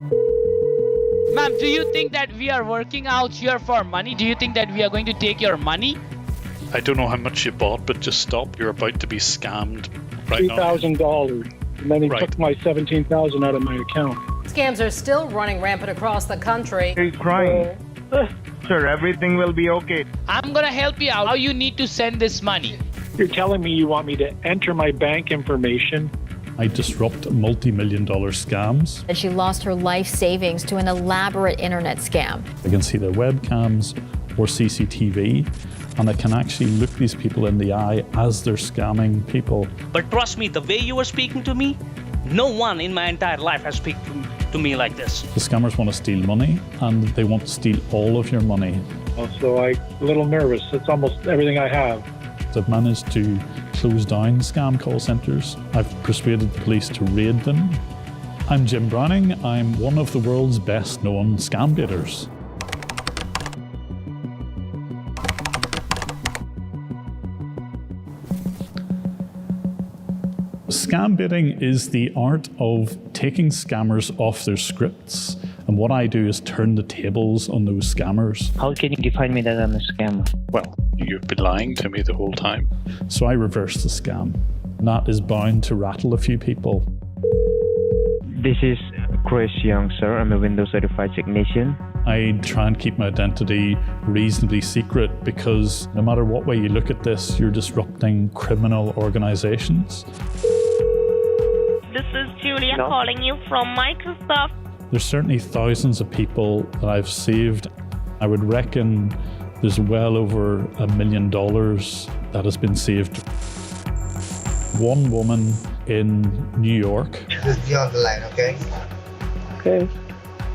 Ma'am, do you think that we are working out here for money? Do you think that we are going to take your money? I don't know how much you bought, but just stop. You're about to be scammed right now. $3,000. And then he Right. took my $17,000 out of my account. Scams are still running rampant across the country. He's crying. Sir, everything will be okay. I'm gonna help you out. How you need to send this money? You're telling me you want me to enter my bank information? I disrupt multi-million-dollar scams. And she lost her life savings to an elaborate internet scam. I can see their webcams or CCTV, and I can actually look these people in the eye as they're scamming people. But trust me, the way you were speaking to me, no one in my entire life has spoken to me like this. The scammers want to steal money, and they want to steal all of your money. So I'm a little nervous. It's almost everything I have. I've managed to close down scam call centres. I've persuaded the police to raid them. I'm Jim Browning. I'm one of the world's best known scam baiters. Scam baiting is the art of taking scammers off their scripts, and what I do is turn the tables on those scammers. How can you define me that I'm a scammer? Well, you've been lying to me the whole time. So I reverse the scam. And that is bound to rattle a few people. This is Chris Young, sir. I'm a Windows certified technician. I try and keep my identity reasonably secret because no matter what way you look at this, you're disrupting criminal organizations. This is Julia calling you from Microsoft. There's certainly thousands of people that I've saved. I would reckon there's well over $1 million that has been saved. One woman in New York. Just be on the line, okay? Okay.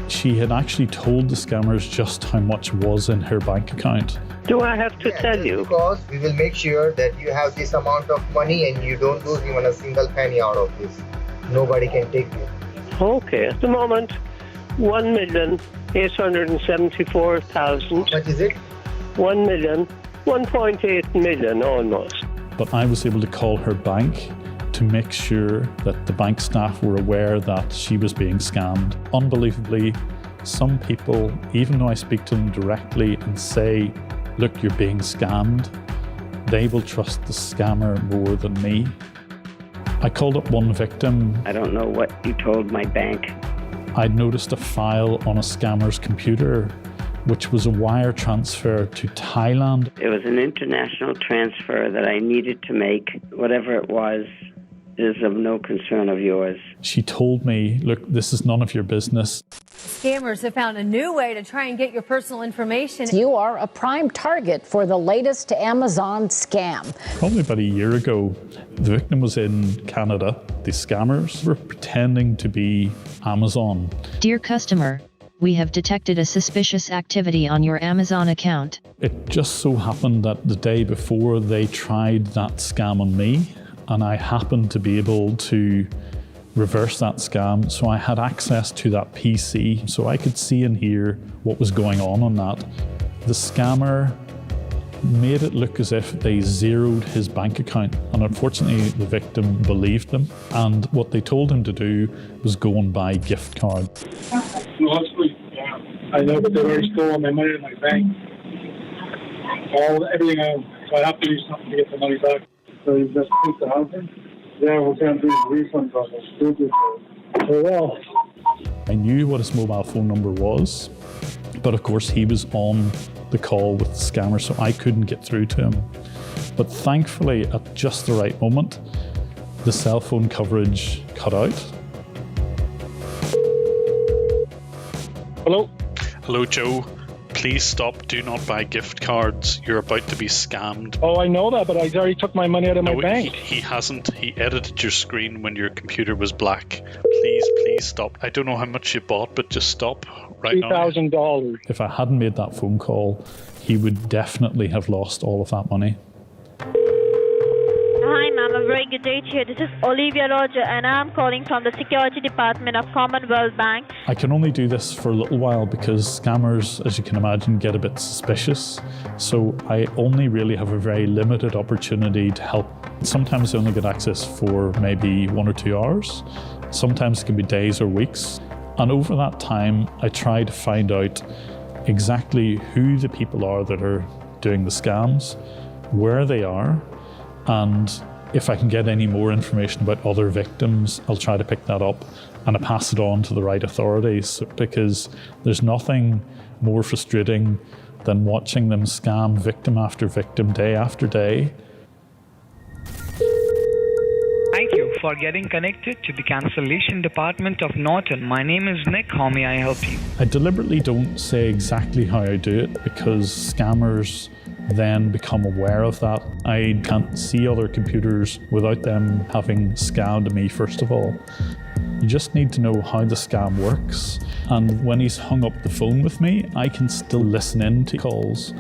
She had actually told the scammers just how much was in her bank account. Do I have to tell you? Because we will make sure that you have this amount of money and you don't lose even a single penny out of this. Nobody can take you. Okay, at the moment, 1,874,000. How much is it? 1.8 million almost. But I was able to call her bank to make sure that the bank staff were aware that she was being scammed. Unbelievably, some people, even though I speak to them directly and say, look, you're being scammed, they will trust the scammer more than me. I called up one victim. I don't know what you told my bank. I'd noticed a file on a scammer's computer, which was a wire transfer to Thailand. It was an international transfer that I needed to make. Whatever it was is of no concern of yours. She told me, look, this is none of your business. Scammers have found a new way to try and get your personal information. You are a prime target for the latest Amazon scam. Probably about a year ago, the victim was in Canada. The scammers were pretending to be Amazon. Dear customer, we have detected a suspicious activity on your Amazon account. It just so happened that the day before they tried that scam on me, and I happened to be able to reverse that scam. So I had access to that PC, so I could see and hear what was going on that. The scammer made it look as if they zeroed his bank account, and unfortunately the victim believed them, and what they told him to do was go and buy gift cards. Mostly, yeah. I know, but they already stole my money in my bank. Everything I own. So I have to do something to get the money back. So you just keep the housing? Yeah, we're going to do refunds on this. Oh, well. I knew what his mobile phone number was, but of course he was on the call with the scammer, so I couldn't get through to him. But thankfully, at just the right moment, the cell phone coverage cut out. Hello? Hello, Joe. Please stop. Do not buy gift cards. You're about to be scammed. Oh, I know that, but I already took my money out of my bank. He hasn't. He edited your screen when your computer was black. Please stop. I don't know how much you bought, but just stop right now. $3,000. If I hadn't made that phone call, he would definitely have lost all of that money. Hi ma'am, a very good day to you. This is Olivia Roger and I'm calling from the Security Department of Commonwealth Bank. I can only do this for a little while because scammers, as you can imagine, get a bit suspicious. So I only really have a very limited opportunity to help. Sometimes I only get access for maybe 1 or 2 hours. Sometimes it can be days or weeks. And over that time, I try to find out exactly who the people are that are doing the scams, where they are, and if I can get any more information about other victims, I'll try to pick that up and I pass it on to the right authorities, because there's nothing more frustrating than watching them scam victim after victim, day after day. Thank you for getting connected to the cancellation department of Norton. My name is Nick. How may I help you? I deliberately don't say exactly how I do it because scammers then become aware of that. I can't see other computers without them having scammed me, first of all. You just need to know how the scam works. And when he's hung up the phone with me, I can still listen in to calls.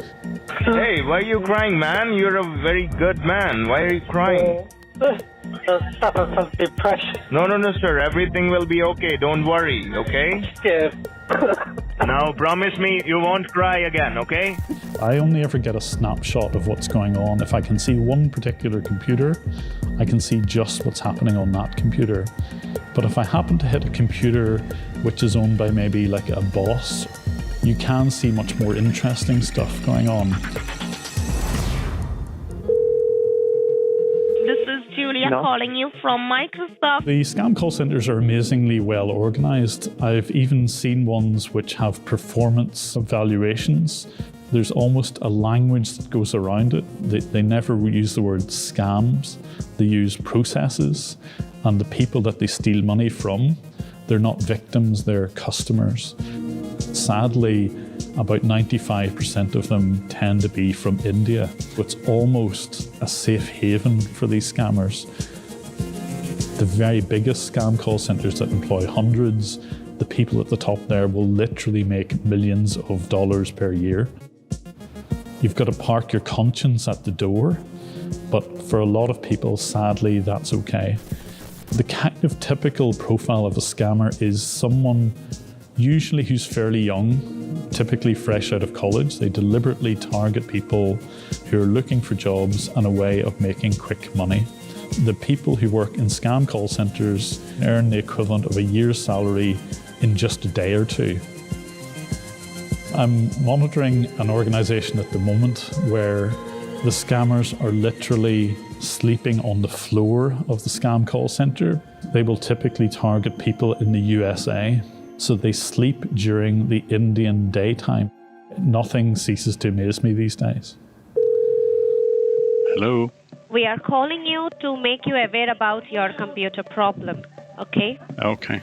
Hey, why are you crying, man? You're a very good man. Why are you crying? Suffer from depression. No, sir. Everything will be okay. Don't worry, okay? Yes. Now, promise me you won't cry again, okay? I only ever get a snapshot of what's going on. If I can see one particular computer, I can see just what's happening on that computer. But if I happen to hit a computer which is owned by maybe like a boss, you can see much more interesting stuff going on. Julia calling you from Microsoft. The scam call centers are amazingly well organized. I've even seen ones which have performance evaluations. There's almost a language that goes around it. They never use the word scams. They use processes, and the people that they steal money from, they're not victims, they're customers. Sadly, about 95% of them tend to be from India. It's almost a safe haven for these scammers. The very biggest scam call centers that employ hundreds, the people at the top there will literally make millions of dollars per year. You've got to park your conscience at the door, but for a lot of people, sadly, that's okay. The kind of typical profile of a scammer is someone usually who's fairly young, typically fresh out of college. They deliberately target people who are looking for jobs and a way of making quick money. The people who work in scam call centers earn the equivalent of a year's salary in just a day or two. I'm monitoring an organization at the moment where the scammers are literally sleeping on the floor of the scam call center. They will typically target people in the USA. So they sleep during the Indian daytime. Nothing ceases to amaze me these days. Hello? We are calling you to make you aware about your computer problem, okay? Okay.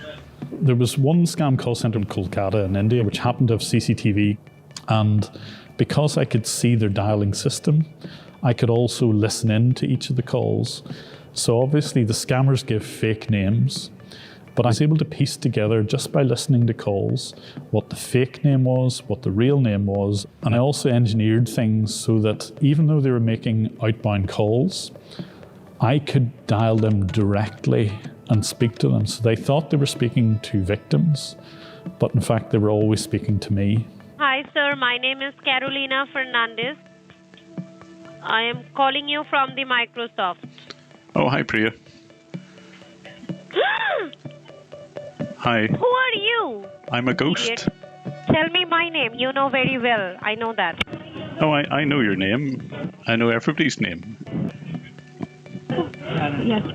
There was one scam call center in Kolkata in India which happened to have CCTV, and because I could see their dialing system, I could also listen in to each of the calls. So obviously the scammers give fake names, but I was able to piece together, just by listening to calls, what the fake name was, what the real name was. And I also engineered things so that even though they were making outbound calls, I could dial them directly and speak to them. So they thought they were speaking to victims, but in fact they were always speaking to me. Hi sir, my name is Carolina Fernandez. I am calling you from the Microsoft. Oh, hi Priya. Hi. Who are you? I'm a ghost. Idiot. Tell me my name. You know very well. I know that. Oh, I know your name. I know everybody's name. Yes.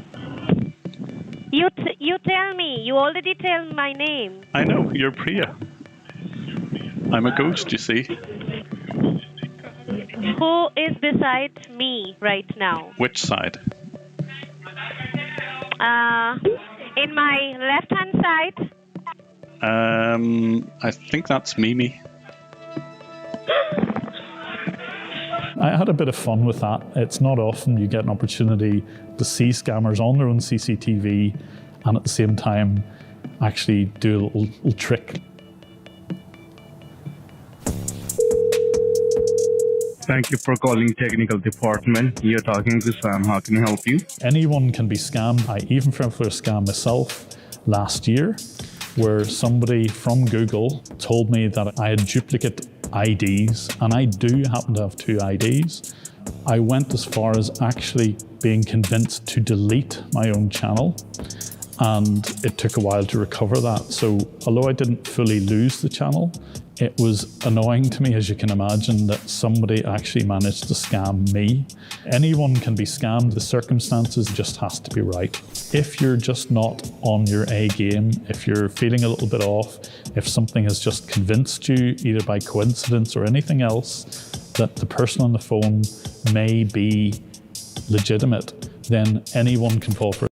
You tell me. You already tell my name. I know, you're Priya. I'm a ghost, you see. Who is beside me right now? Which side? In my left-hand side. I think that's Mimi. I had a bit of fun with that. It's not often you get an opportunity to see scammers on their own CCTV and at the same time actually do a little trick. Thank you for calling technical department. You're talking to Sam. How can I help you? Anyone can be scammed. I even fell for a scam myself last year where somebody from Google told me that I had duplicate IDs, and I do happen to have 2 IDs. I went as far as actually being convinced to delete my own channel and it took a while to recover that. So although I didn't fully lose the channel, it was annoying to me, as you can imagine, that somebody actually managed to scam me. Anyone can be scammed, the circumstances just has to be right. If you're just not on your A game, if you're feeling a little bit off, if something has just convinced you, either by coincidence or anything else, that the person on the phone may be legitimate, then anyone can fall for it.